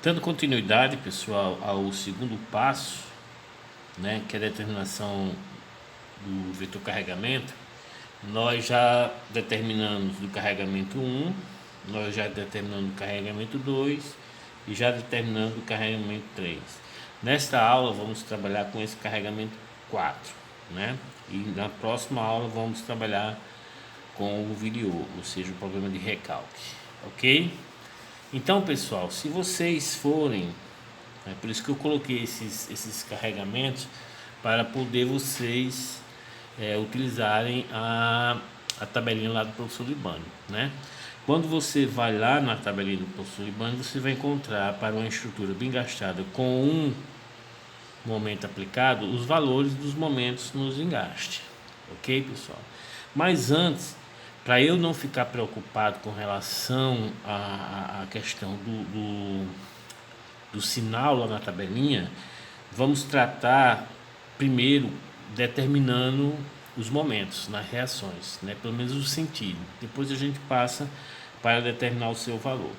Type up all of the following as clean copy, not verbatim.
Dando continuidade, pessoal, ao segundo passo, né, que é a determinação do vetor carregamento, nós já determinamos o carregamento 1, nós já determinamos o carregamento 2 e já determinamos o carregamento 3. Nesta aula vamos trabalhar com esse carregamento 4, né? E na próxima aula vamos trabalhar com o VDO, ou seja, o problema de recalque, ok? Então, pessoal, se vocês forem, é por isso que eu coloquei esses carregamentos, para poder vocês utilizarem a tabelinha lá do professor Libânio, né? Quando você vai lá na tabelinha do professor Libânio, você vai encontrar para uma estrutura bem gastada com um momento aplicado, os valores dos momentos nos engaste, ok, pessoal? Mas antes, para eu não ficar preocupado com relação à questão do sinal lá na tabelinha, vamos tratar primeiro determinando os momentos nas reações, né? Pelo menos o sentido. Depois a gente passa para determinar o seu valor.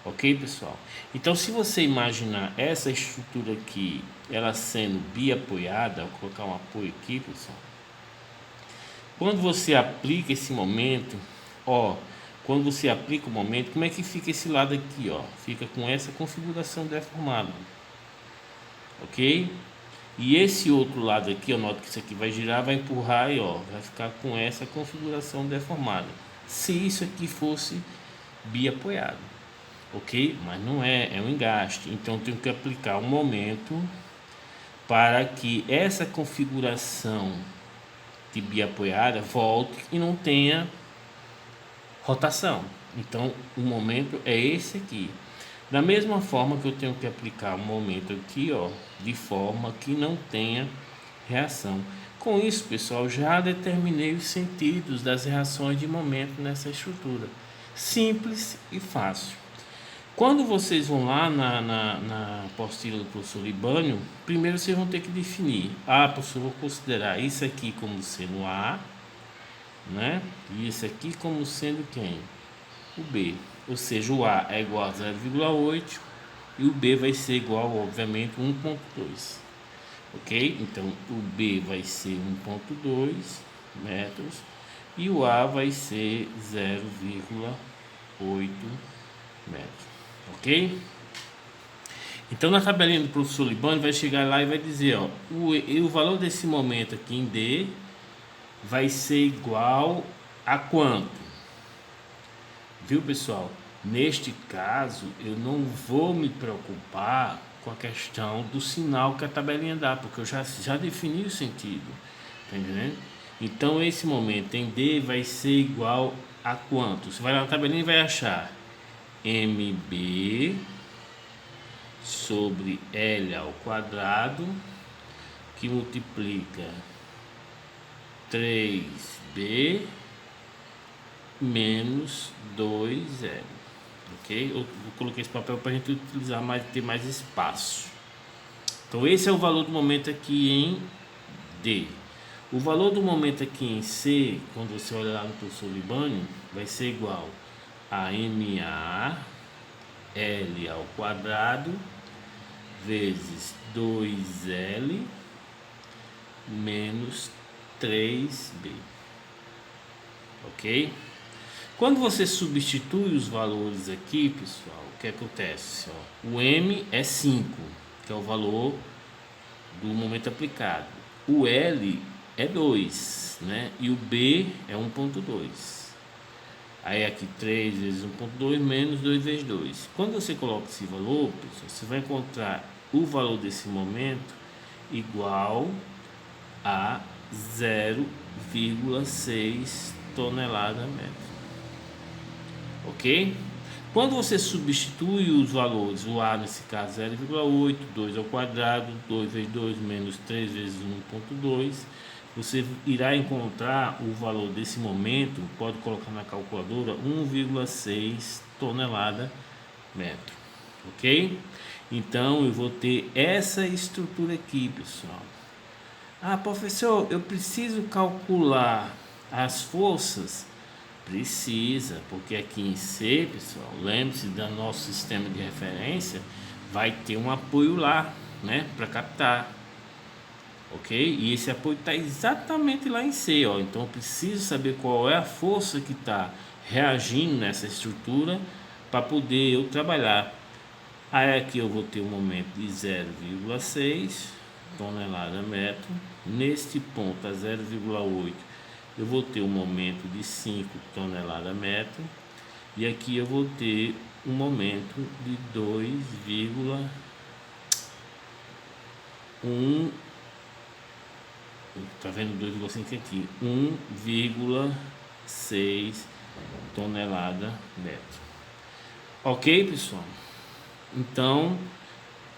Ok, pessoal? Então, se você imaginar essa estrutura aqui, ela sendo biapoiada, vou colocar um apoio aqui, pessoal. Quando você aplica esse momento, quando você aplica o momento, como é que fica esse lado aqui, Fica com essa configuração deformada, ok? E esse outro lado aqui, nota que isso aqui vai girar, vai empurrar e vai ficar com essa configuração deformada. Se isso aqui fosse biapoiado, ok? Mas não é um engaste. Então eu tenho que aplicar um momento para que essa configuração de biapoiada volte e não tenha rotação. Então o momento é esse aqui. Da mesma forma que eu tenho que aplicar um momento aqui, de forma que não tenha reação. Com isso, pessoal, já determinei os sentidos das reações de momento nessa estrutura. Simples e fácil. Quando vocês vão lá na apostila do professor Libânio, primeiro vocês vão ter que definir. Professor, vou considerar isso aqui como sendo A, né? E isso aqui como sendo quem? O B. Ou seja, o A é igual a 0,8 e o B vai ser igual, obviamente, 1,2. Ok? Então, o B vai ser 1,2 metros e o A vai ser 0,8 metros. Ok? Então, na tabelinha do professor Libânio, vai chegar lá e vai dizer, o valor desse momento aqui em D vai ser igual a quanto? Viu, pessoal? Neste caso, eu não vou me preocupar com a questão do sinal que a tabelinha dá, porque eu já defini o sentido, tá entendendo? Então, esse momento em D vai ser igual a quanto? Você vai lá na tabelinha e vai achar MB sobre L ao quadrado, que multiplica 3B menos 2L, ok? Eu coloquei esse papel para a gente utilizar ter mais espaço. Então esse é o valor do momento aqui em D. O valor do momento aqui em C, quando você olhar lá no professor Libânio, vai ser igual a MA L ao quadrado vezes 2L menos 3B, ok? Quando você substitui os valores aqui, pessoal, o que acontece? O M é 5, que é o valor do momento aplicado. O L é 2, né? E o B é 1,2. Aí aqui 3 vezes 1,2 menos 2 vezes 2. Quando você coloca esse valor, pessoal, você vai encontrar o valor desse momento igual a 0,6 tonelada metro. Ok? Quando você substitui os valores, o A nesse caso 0,8, 2 ao quadrado, 2 vezes 2 menos 3 vezes 1,2, você irá encontrar o valor desse momento, pode colocar na calculadora, 1,6 tonelada metro. Ok? Então eu vou ter essa estrutura aqui, pessoal. Professor, eu preciso calcular as forças? Precisa, porque aqui em C, pessoal, lembre-se do nosso sistema de referência, vai ter um apoio lá, né, para captar, ok? E esse apoio está exatamente lá em C, ó. Então eu preciso saber qual é a força que está reagindo nessa estrutura para poder eu trabalhar. Aí aqui eu vou ter um momento de 0,6 tonelada metro. Neste ponto a 0,8 eu vou ter um momento de 5 tonelada metro. E aqui eu vou ter um momento de 2,1, tá vendo 2,5 aqui, 1,6 tonelada metro. Ok, pessoal? Então,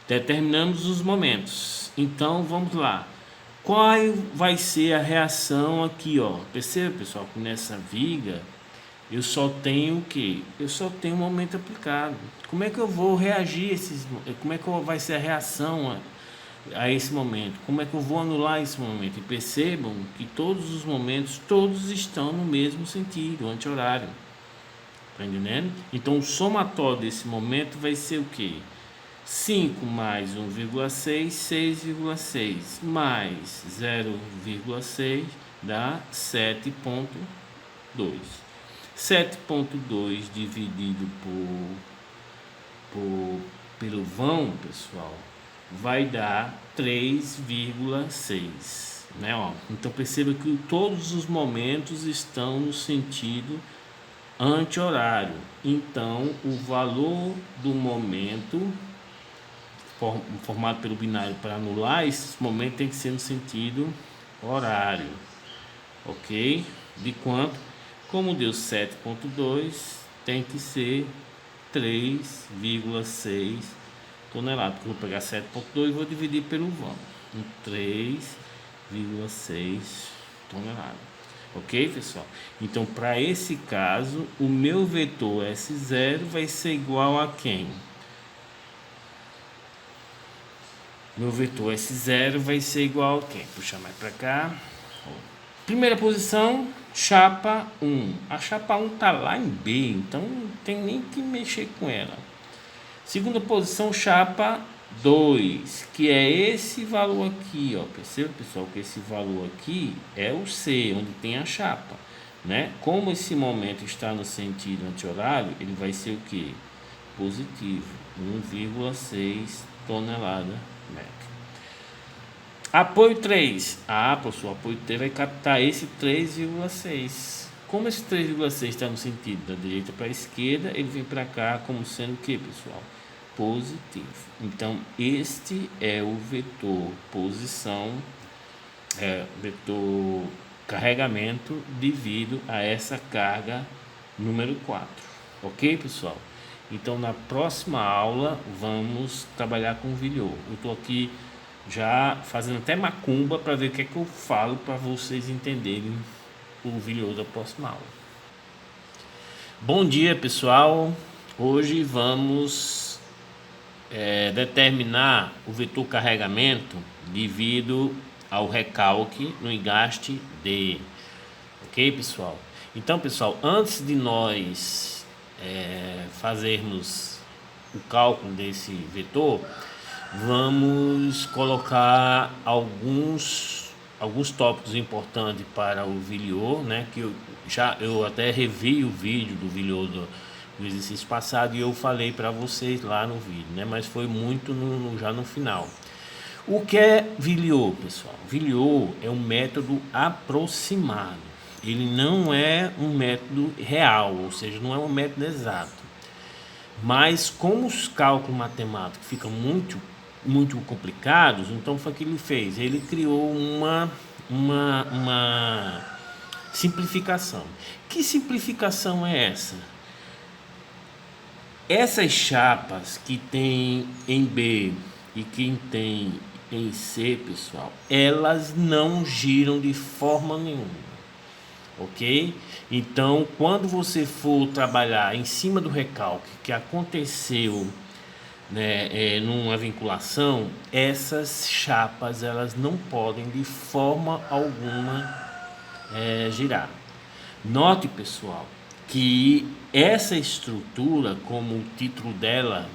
determinamos os momentos. Então, vamos lá. Qual vai ser a reação aqui, ó? Perceba, pessoal, que nessa viga eu só tenho o quê? Eu só tenho um momento aplicado. Como é que eu vou reagir como é que vai ser a reação a esse momento? Como é que eu vou anular esse momento? E percebam que todos os momentos, todos estão no mesmo sentido, anti-horário. Tá entendendo? Então o somatório desse momento vai ser o quê? 5 mais 1,6, 6,6 mais 0,6 dá 7,2. 7,2 dividido pelo vão, pessoal, vai dar 3,6, né? Ó, então perceba que todos os momentos estão no sentido anti-horário. Então o valor do momento formado pelo binário para anular esse momento tem que ser no sentido horário, ok? De quanto? Como deu 7,2, tem que ser 3,6 toneladas. Porque eu vou pegar 7,2 e vou dividir pelo vão, em 3,6 toneladas. Ok, pessoal? Então, para esse caso, o meu vetor S0 vai ser igual a quem? Meu vetor S0 vai ser igual a quem? Puxar mais para cá. Primeira posição, chapa 1. A chapa 1 está lá em B, então não tem nem que mexer com ela. Segunda posição, chapa 2, que é esse valor aqui, ó. Perceba, pessoal, que esse valor aqui é o C, onde tem a chapa, né? Como esse momento está no sentido anti-horário, ele vai ser o que? Positivo, 1,6 tonelada metro. Apoio 3. Pessoal, apoio 3 vai captar esse 3,6. Como esse 3,6 está no sentido da direita para a esquerda, ele vem para cá como sendo o que, pessoal? Positivo. Então, este é o vetor posição, vetor carregamento devido a essa carga número 4. Ok, pessoal? Então, na próxima aula, vamos trabalhar com o Villiot. Eu estou aqui já fazendo até macumba para ver o que é que eu falo para vocês entenderem o Villiot da próxima aula. Bom dia, pessoal. Hoje vamos determinar o vetor carregamento devido ao recalque no engaste D. Ok, pessoal? Então, pessoal, antes de nós fazermos o cálculo desse vetor, vamos colocar alguns tópicos importantes para o Villiot, né? Que eu até revi o vídeo do Villiot do exercício passado e eu falei para vocês lá no vídeo, né? Mas foi muito já no final. O que é Villiot, pessoal? Villiot é um método aproximado. Ele não é um método real, ou seja, não é um método exato. Mas como os cálculos matemáticos ficam muito complicados, então foi o que ele fez. Ele criou uma simplificação. Que simplificação é essa? Essas chapas que tem em B e que tem em C, pessoal, elas não giram de forma nenhuma. Ok? Então, quando você for trabalhar em cima do recalque que aconteceu, né, numa vinculação, essas chapas elas não podem de forma alguma girar. Note, pessoal, que essa estrutura, como o título dela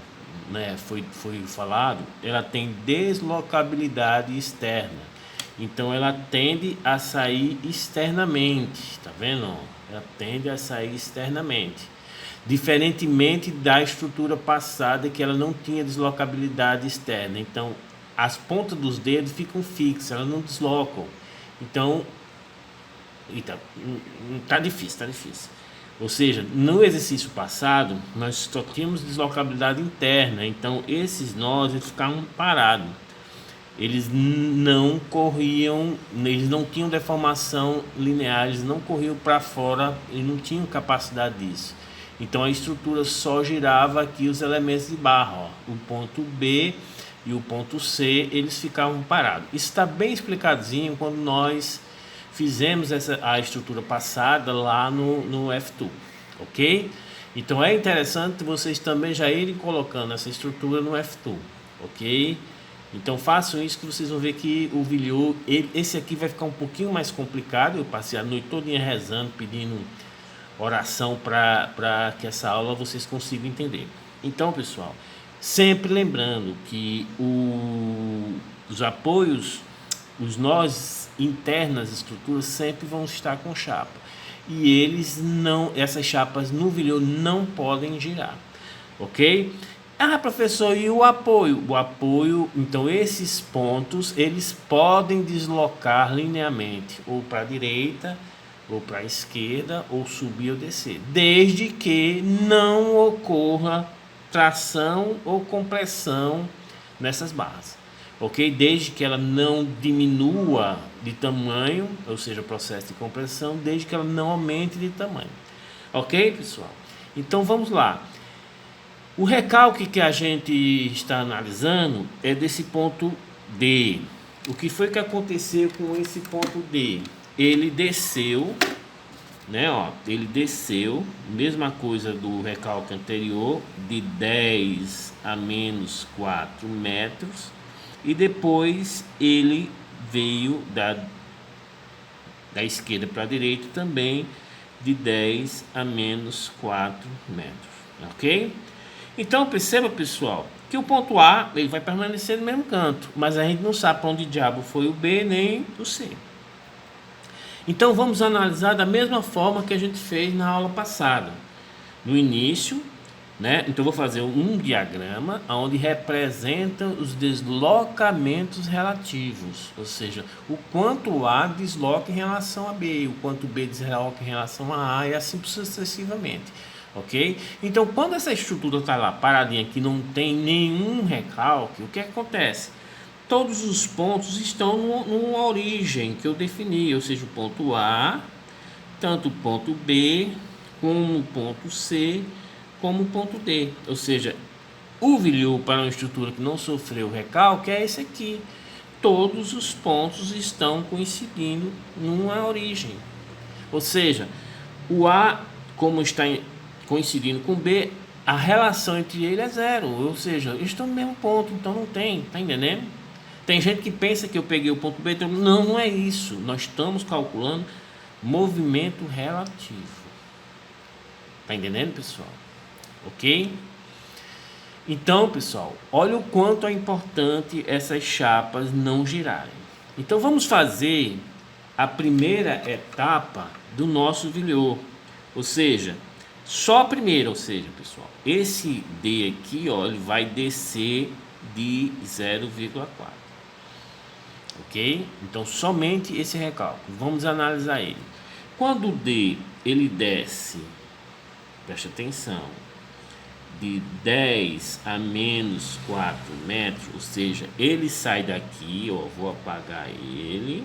né, foi falado, ela tem deslocabilidade externa. Então ela tende a sair externamente, tá vendo? Ela tende a sair externamente. Diferentemente da estrutura passada, que ela não tinha deslocabilidade externa. Então as pontas dos dedos ficam fixas, elas não deslocam. Então, tá difícil, tá difícil. Ou seja, no exercício passado, nós só tínhamos deslocabilidade interna, então esses nós eles ficavam parados. Eles não corriam, eles não tinham deformação linear, eles não corriam para fora, eles não tinham capacidade disso. Então a estrutura só girava aqui os elementos de barra, ó. O ponto B e o ponto C, eles ficavam parados. Isso está bem explicadinho quando nós fizemos a estrutura passada lá no F2, ok? Então é interessante vocês também já irem colocando essa estrutura no F2, ok? Então façam isso que vocês vão ver que o Vilhou, esse aqui vai ficar um pouquinho mais complicado. Eu passei a noite todinha rezando, pedindo oração para que essa aula vocês consigam entender. Então, pessoal, sempre lembrando que os apoios, os nós internos das estruturas sempre vão estar com chapa. E eles não, essas chapas no Vilhou não podem girar, ok? Ah, professor, e o apoio? O apoio, então esses pontos, eles podem deslocar linearmente, ou para a direita, ou para a esquerda, ou subir ou descer, desde que não ocorra tração ou compressão nessas barras, ok? Desde que ela não diminua de tamanho, ou seja, o processo de compressão, desde que ela não aumente de tamanho, ok, pessoal? Então vamos lá. O recalque que a gente está analisando é desse ponto D. O que foi que aconteceu com esse ponto D? Ele desceu, né? Ó, ele desceu, mesma coisa do recalque anterior, de 10 a menos 4 metros. E depois ele veio da esquerda para a direita também, de 10 a menos 4 metros. Ok? Então perceba, pessoal, que o ponto A ele vai permanecer no mesmo canto, mas a gente não sabe para onde diabo foi o B nem o C. Então vamos analisar da mesma forma que a gente fez na aula passada. No início, né? Então vou fazer um diagrama onde representa os deslocamentos relativos, ou seja, o quanto A desloca em relação a B, o quanto B desloca em relação a A e assim sucessivamente. Ok? Então, quando essa estrutura está lá paradinha, que não tem nenhum recalque, o que acontece? Todos os pontos estão numa origem que eu defini, ou seja, o ponto A, tanto o ponto B, como o ponto C, como o ponto D. Ou seja, o Vilhou para uma estrutura que não sofreu recalque é esse aqui. Todos os pontos estão coincidindo numa origem. Ou seja, o A, como está coincidindo com B, a relação entre eles é zero, ou seja, eles estão no mesmo ponto, então não tem, tá entendendo? Tem gente que pensa que eu peguei o ponto B, então, não é isso, nós estamos calculando movimento relativo, tá entendendo, pessoal? Ok? Então, pessoal, olha o quanto é importante essas chapas não girarem. Então vamos fazer a primeira etapa do nosso Vilhou, ou seja, só a primeira, ou seja, pessoal, esse D aqui, ó, ele vai descer de 0,4, ok? Então, somente esse recálculo. Vamos analisar ele. Quando o D, ele desce, preste atenção, de 10 a menos 4 metros, ou seja, ele sai daqui, ó, vou apagar ele,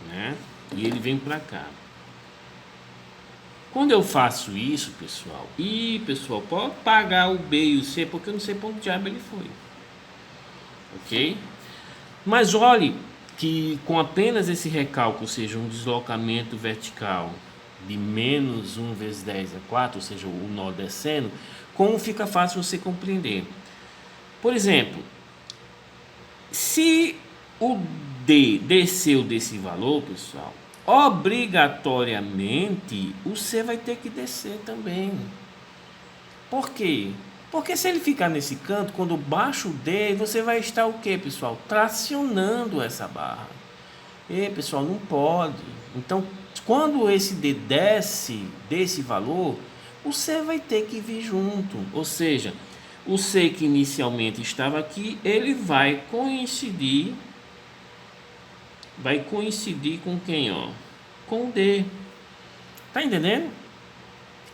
né? E ele vem para cá. Quando eu faço isso, pessoal, pessoal, pode pagar o B e o C, porque eu não sei para onde diabo ele foi, ok? Mas olhe que com apenas esse recálculo, ou seja, um deslocamento vertical de menos 1 vezes 10 a 4, ou seja, o nó descendo, como fica fácil você compreender. Por exemplo, se o D desceu desse valor, pessoal, obrigatoriamente o C vai ter que descer também. Por quê? Porque se ele ficar nesse canto, quando baixa o D, você vai estar o quê, pessoal? Tracionando essa barra. E, pessoal, não pode. Então, quando esse D desce desse valor, o C vai ter que vir junto. Ou seja, o C que inicialmente estava aqui, ele vai coincidir com quem, ó? Com o D. Tá entendendo?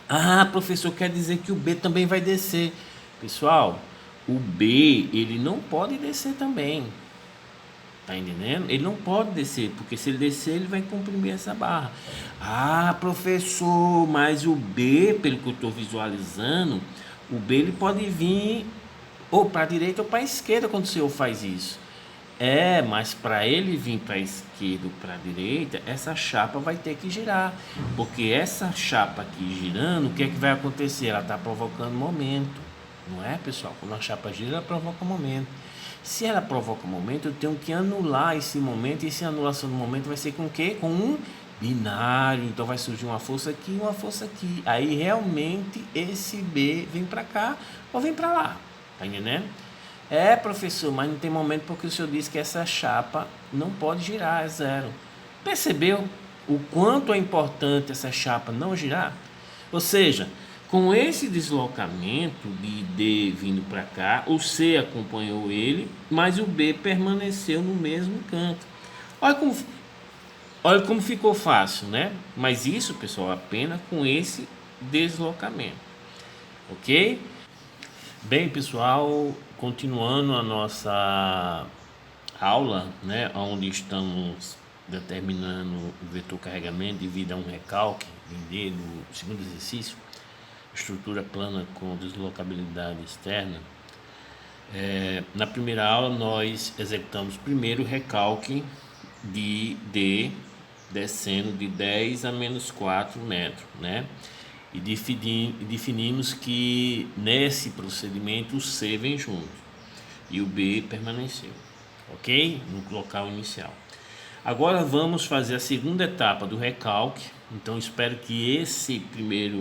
Ah, professor, quer dizer que o B também vai descer. Pessoal, o B, ele não pode descer também. Tá entendendo? Ele não pode descer, porque se ele descer, ele vai comprimir essa barra. Ah, professor, mas o B, pelo que eu estou visualizando, o B ele pode vir ou para a direita ou para a esquerda quando o senhor faz isso. É, mas para ele vir para a esquerda ou para a direita, essa chapa vai ter que girar. Porque essa chapa aqui girando, o que é que vai acontecer? Ela está provocando momento. Não é, pessoal? Quando a chapa gira, ela provoca momento. Se ela provoca momento, eu tenho que anular esse momento. E essa anulação do momento vai ser com o quê? Com um binário. Então vai surgir uma força aqui e uma força aqui. Aí realmente esse B vem para cá ou vem para lá. Tá entendendo? É, professor, mas não tem momento porque o senhor disse que essa chapa não pode girar, é zero. Percebeu o quanto é importante essa chapa não girar? Ou seja, com esse deslocamento de D vindo para cá, o C acompanhou ele, mas o B permaneceu no mesmo canto. Olha como ficou fácil, né? Mas isso, pessoal, apenas com esse deslocamento, ok? Bem, pessoal, continuando a nossa aula, né, onde estamos determinando o vetor carregamento devido a um recalque no segundo exercício, estrutura plana com deslocabilidade externa. Na primeira aula nós executamos primeiro o recalque de D descendo de 10 a menos 4 metros, né? E definimos que nesse procedimento o C vem junto e o B permaneceu, ok? No local inicial. Agora vamos fazer a segunda etapa do recalque. Então espero que essa primeira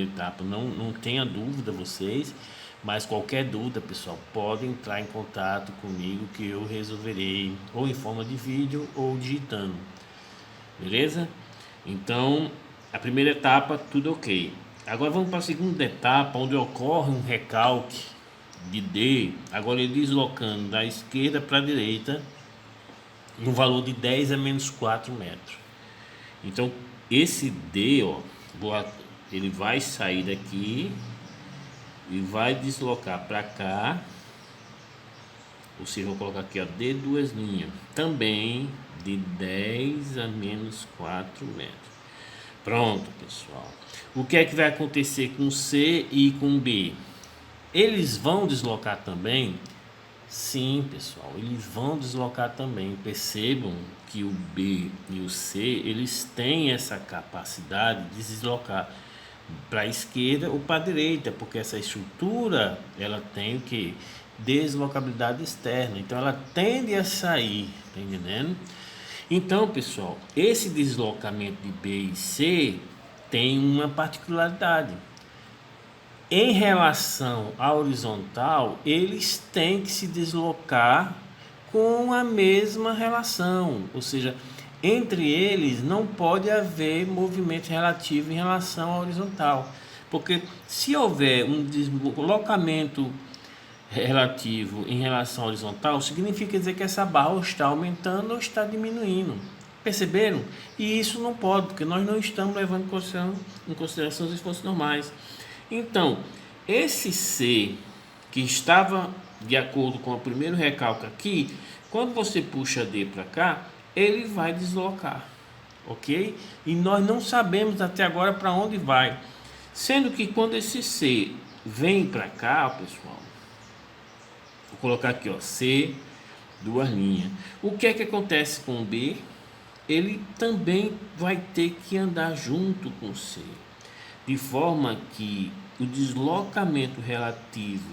etapa não tenha dúvida vocês, mas qualquer dúvida, pessoal, pode entrar em contato comigo que eu resolverei ou em forma de vídeo ou digitando, beleza? Então a primeira etapa, tudo ok. Agora vamos para a segunda etapa, onde ocorre um recalque de D, agora ele deslocando da esquerda para a direita, no valor de 10 a menos 4 metros. Então, esse D, ó, ele vai sair daqui e vai deslocar para cá, ou seja, vou colocar aqui, ó, D duas linhas, também de 10 a menos 4 metros. Pronto, pessoal. O que é que vai acontecer com C e com B? Eles vão deslocar também? Sim, pessoal, eles vão deslocar também. Percebam que o B e o C, eles têm essa capacidade de deslocar para a esquerda ou para a direita, porque essa estrutura, ela tem o que? Deslocabilidade externa. Então, ela tende a sair, tá entendendo? Então, pessoal, esse deslocamento de B e C tem uma particularidade. Em relação à horizontal, eles têm que se deslocar com a mesma relação, ou seja, entre eles não pode haver movimento relativo em relação à horizontal, porque se houver um deslocamento relativo em relação à horizontal, significa dizer que essa barra ou está aumentando ou está diminuindo. Perceberam? E isso não pode, porque nós não estamos levando em consideração os esforços normais. Então, esse C que estava de acordo com o primeiro recalque aqui, quando você puxa D para cá, ele vai deslocar, ok? E nós não sabemos até agora para onde vai. Sendo que quando esse C vem para cá, pessoal, vou colocar aqui, ó, C, duas linhas. O que é que acontece com o B? Ele também vai ter que andar junto com o C, de forma que o deslocamento relativo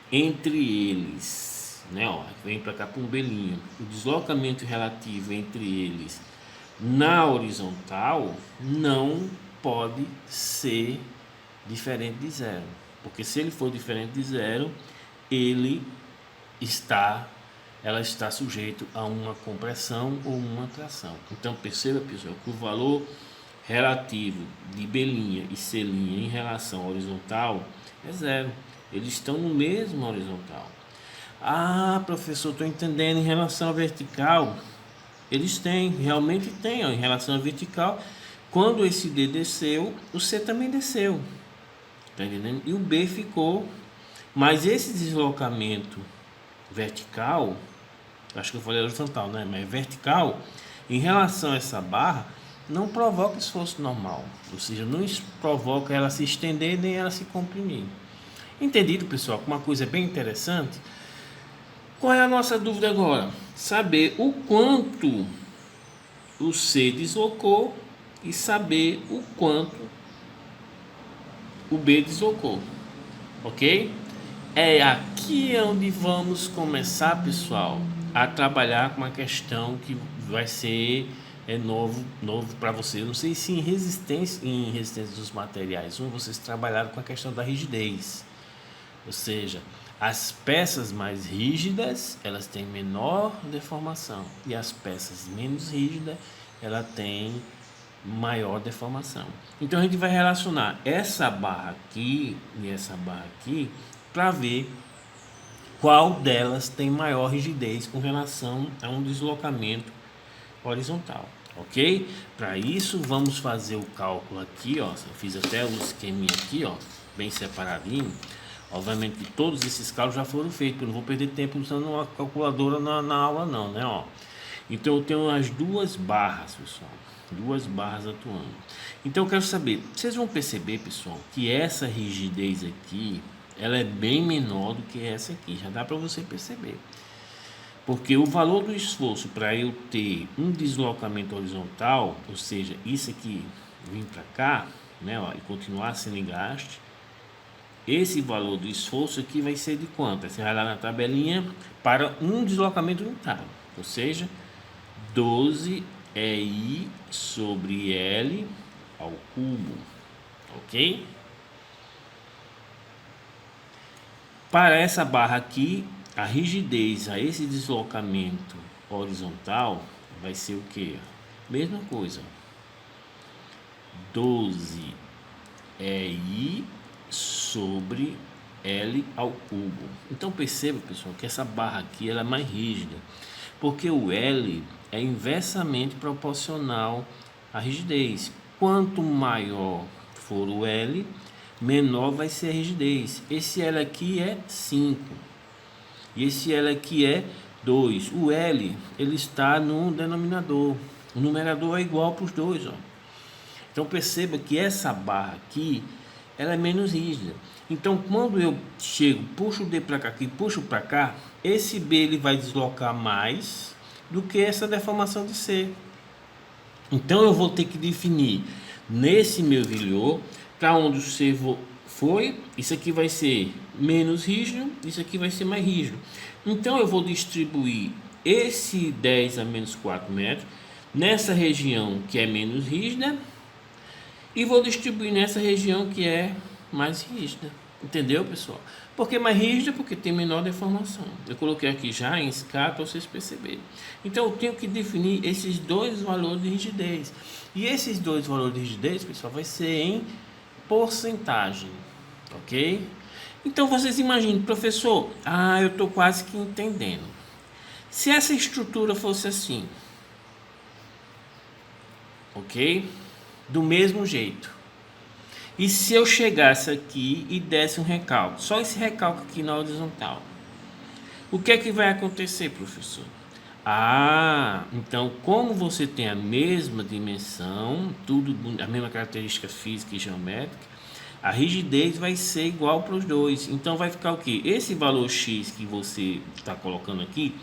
entre eles, né, ó, vem para cá para um belinho, o deslocamento relativo entre eles na horizontal não pode ser diferente de zero. Porque se ele for diferente de zero, ela está sujeito a uma compressão ou uma tração. Então perceba, pessoal, que o valor relativo de B' e C' em relação à horizontal é zero. Eles estão no mesmo horizontal. Ah, professor, estou entendendo. Em relação à vertical, eles realmente têm. Ó, em relação à vertical, quando esse D desceu, o C também desceu. Tá entendendo? E o B ficou. Mas esse deslocamento vertical, acho que eu falei horizontal, né? Mas vertical, em relação a essa barra, não provoca esforço normal. Ou seja, não provoca ela se estender nem ela se comprimir. Entendido, pessoal? Uma coisa bem interessante. Qual é a nossa dúvida agora? Saber o quanto o C deslocou e saber o quanto o B deslocou. Ok? É aqui onde vamos começar, pessoal, a trabalhar com uma questão que vai ser novo para você. Não sei se em resistência dos materiais, vocês trabalharam com a questão da rigidez. Ou seja, as peças mais rígidas, elas têm menor deformação, e as peças menos rígidas, ela tem maior deformação. Então a gente vai relacionar essa barra aqui e essa barra aqui para ver qual delas tem maior rigidez com relação a um deslocamento horizontal, ok? Para isso vamos fazer o cálculo aqui, ó. Eu fiz até o esqueminha aqui, ó, bem separadinho. Obviamente que todos esses cálculos já foram feitos, eu não vou perder tempo usando uma calculadora na aula não, né, ó. Então eu tenho as duas barras, pessoal, duas barras atuando. Então eu quero saber, vocês vão perceber, pessoal, que essa rigidez aqui, ela é bem menor do que essa aqui, já dá para você perceber. Porque o valor do esforço para eu ter um deslocamento horizontal, ou seja, isso aqui vir para cá, né, ó, e continuar sem engaste, esse valor do esforço aqui vai ser de quanto? Você vai lá na tabelinha para um deslocamento unitário, ou seja, 12 EI sobre L ao cubo, ok? Para essa barra aqui, a rigidez a esse deslocamento horizontal vai ser o que? Mesma coisa, 12 EI sobre L ao cubo. Então perceba, pessoal, que essa barra aqui ela é mais rígida, porque o L é inversamente proporcional à rigidez. Quanto maior for o L, menor vai ser a rigidez. Esse L aqui é 5 e esse L aqui é 2. O L ele está no denominador, o numerador é igual para os dois, ó. Então perceba que essa barra aqui ela é menos rígida. Então quando eu chego, puxo o D para cá aqui, puxo para cá, esse B ele vai deslocar mais do que essa deformação de C. Então eu vou ter que definir nesse meu vilhor para onde o C foi, isso aqui vai ser menos rígido, isso aqui vai ser mais rígido. Então eu vou distribuir esse 10 a menos 4 metros nessa região que é menos rígida e vou distribuir nessa região que é mais rígida. Entendeu, pessoal? Por que mais rígida? Porque tem menor deformação. Eu coloquei aqui já em escala para vocês perceberem. Então eu tenho que definir esses dois valores de rigidez. E esses dois valores de rigidez, pessoal, vai ser em porcentagem. Ok? Então vocês imaginem, professor, eu estou quase que entendendo. Se essa estrutura fosse assim, ok? Do mesmo jeito. E se eu chegasse aqui e desse um recalque, só esse recalque aqui na horizontal, o que é que vai acontecer, professor? Então como você tem a mesma dimensão, tudo a mesma característica física e geométrica, a rigidez vai ser igual para os dois. Então vai ficar o que? Esse valor X que você está colocando aqui,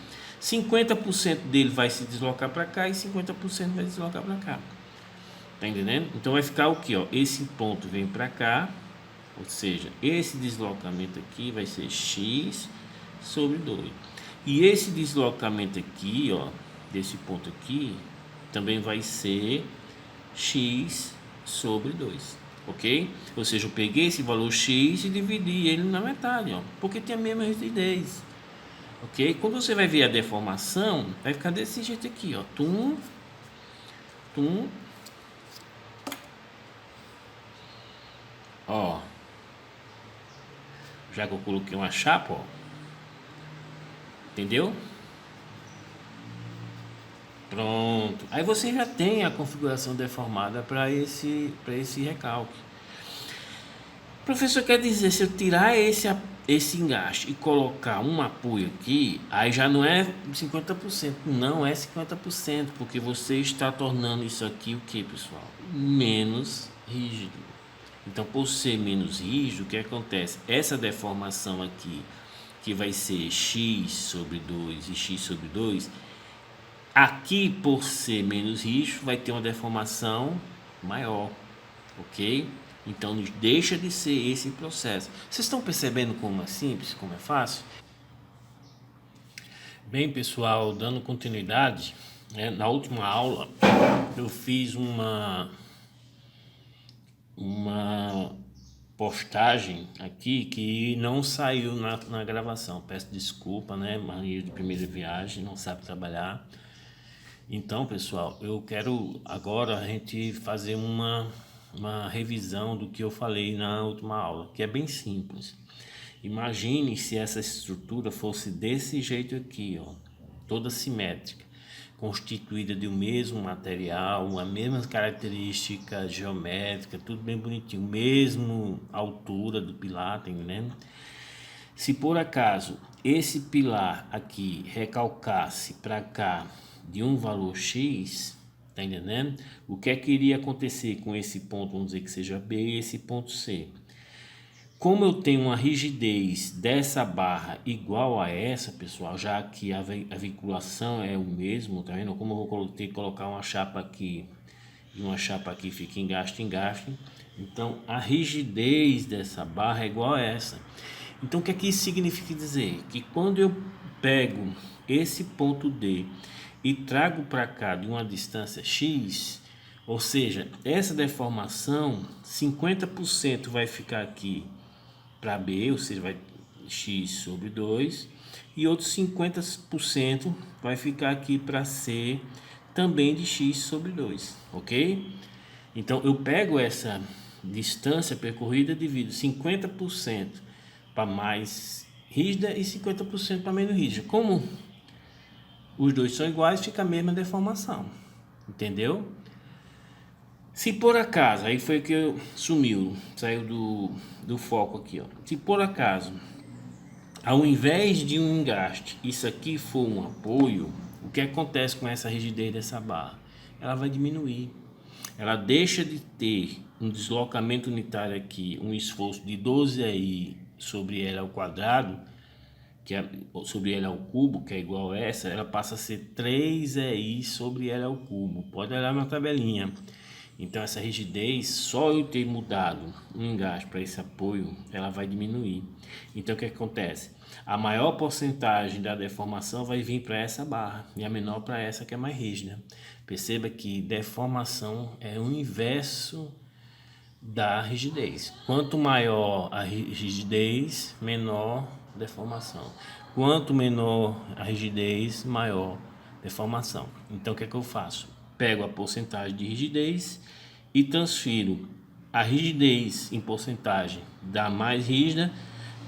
50% dele vai se deslocar para cá e 50% vai se deslocar para cá. Tá entendendo? Então vai ficar o que, ó? Esse ponto vem para cá, ou seja, esse deslocamento aqui vai ser x sobre 2. E esse deslocamento aqui, ó, desse ponto aqui, também vai ser x sobre 2. ok? Ou seja, eu peguei esse valor X e dividi ele na metade, ó, porque tem a mesma rigidez, ok? Quando você vai ver a deformação, vai ficar desse jeito aqui, ó, tum, tum, ó, já que eu coloquei uma chapa, ó, entendeu? Pronto. Aí você já tem a configuração deformada para esse recalque. Professor, quer dizer, se eu tirar esse engaste e colocar um apoio aqui, aí já não é 50%, não é 50%, porque você está tornando isso aqui o que, pessoal? Menos rígido. Então, por ser menos rígido, o que acontece? Essa deformação aqui, que vai ser x sobre 2 e x sobre 2, aqui, por ser menos rígido, vai ter uma deformação maior, ok? Então deixa de ser esse processo. Vocês estão percebendo como é simples, como é fácil? Bem, pessoal, dando continuidade, né, na última aula eu fiz uma postagem aqui que não saiu na gravação. Peço desculpa, né? Marinheiro de primeira viagem, não sabe trabalhar. Então, pessoal, eu quero agora a gente fazer uma revisão do que eu falei na última aula, que é bem simples. Imagine se essa estrutura fosse desse jeito aqui, ó, toda simétrica, constituída de um mesmo material, uma mesma característica geométrica, tudo bem bonitinho, mesmo altura do pilar, tá entendendo? Se por acaso esse pilar aqui recalcasse para cá de um valor X, tá entendendo? O que é que iria acontecer com esse ponto, vamos dizer que seja B, e esse ponto C? Como eu tenho uma rigidez dessa barra igual a essa, pessoal, já que a vinculação é o mesmo, tá vendo? Como eu vou ter que colocar uma chapa aqui e uma chapa aqui fica engaste, então a rigidez dessa barra é igual a essa. Então o que é que isso significa dizer? Que quando eu pego esse ponto D e trago para cá de uma distância X, ou seja, essa deformação, 50% vai ficar aqui para B, ou seja, vai X sobre 2, e outros 50% vai ficar aqui para C, também de X sobre 2, ok? Então eu pego essa distância percorrida, divido 50% para mais rígida e 50% para menos rígida. Como os dois são iguais, fica a mesma deformação, entendeu? Se por acaso, aí foi que eu saiu do foco aqui, ó. Se por acaso, ao invés de um engaste, isso aqui for um apoio, o que acontece com essa rigidez dessa barra? Ela vai diminuir. Ela deixa de ter um deslocamento unitário aqui, um esforço de 12i sobre L ao quadrado, que é sobre L ao cubo, que é igual a essa, ela passa a ser 3i sobre L ao cubo. Pode olhar na tabelinha. Então essa rigidez, só eu ter mudado um engaste para esse apoio, ela vai diminuir. Então o que acontece? A maior porcentagem da deformação vai vir para essa barra e a menor para essa que é mais rígida. Perceba que deformação é o inverso da rigidez. Quanto maior a rigidez, menor deformação. Quanto menor a rigidez, maior deformação. Então o que é que eu faço? Pego a porcentagem de rigidez e transfiro a rigidez em porcentagem da mais rígida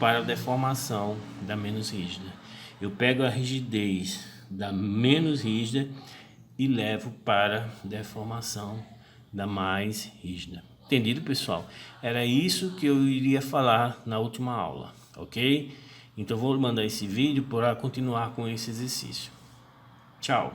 para a deformação da menos rígida. Eu pego a rigidez da menos rígida e levo para a deformação da mais rígida. Entendido, pessoal? Era isso que eu iria falar na última aula, ok? Então vou mandar esse vídeo para continuar com esse exercício. Tchau!